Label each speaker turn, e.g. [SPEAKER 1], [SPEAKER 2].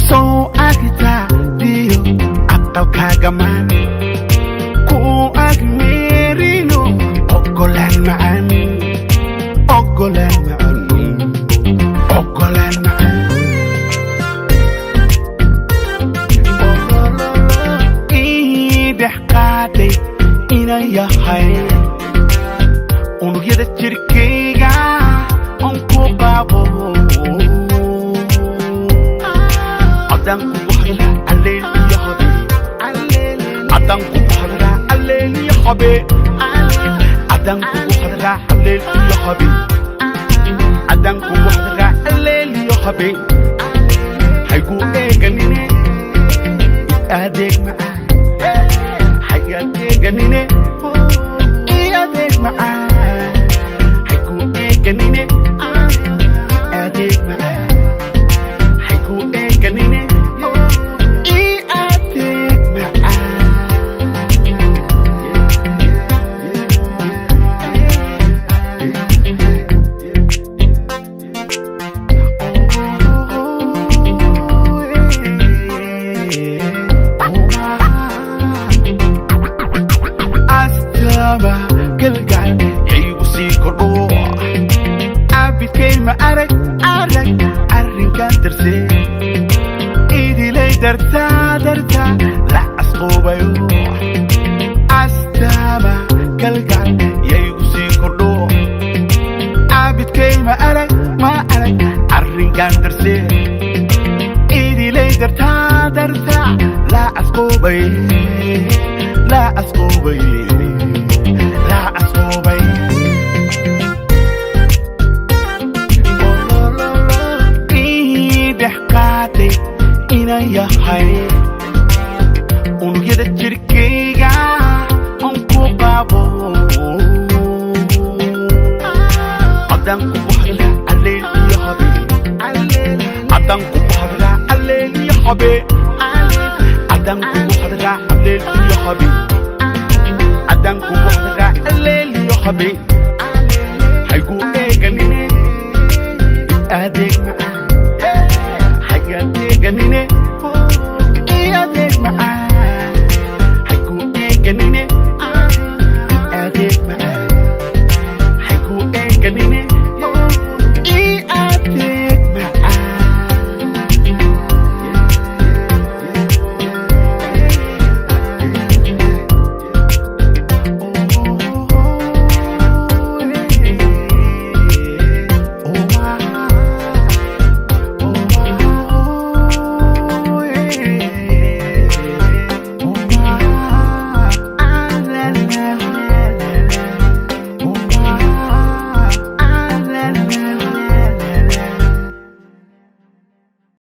[SPEAKER 1] soo agta diyo aqalkagaman ku agmeerino ogolaan macaan ogolaan macaan ogolaan macaan idhex qaaday inaan yahay unugyada jirkayga on ku qabo adan ku hadla alleel iyo habe adan ku hadla alleel iyo habe adan ku hadla alleel iyo habe adan ku hadla alleel iyo habe haygu eeganine adeeg macaan hayga eeganine adeeg macaan haygu eeganine adeeg macaan haygu eeganine adeeg macaan astaba galgaal igu sii kordho abidkay ma arag arrinkaan darse idilay darta la asqoobayo astaba galgaal igu sii kordho abidkay ma arag arrinkaan darse idilay darta la asqoobay la asqoobay la asqoobay idhex qaaday inaan yahay unugyada jirkayga on ku qabo adan ku hadla alleel iyo habe adan ku hadla alleel iyo habe adan ku hadla alleel iyo habe adan ku hadla alleel iyo habe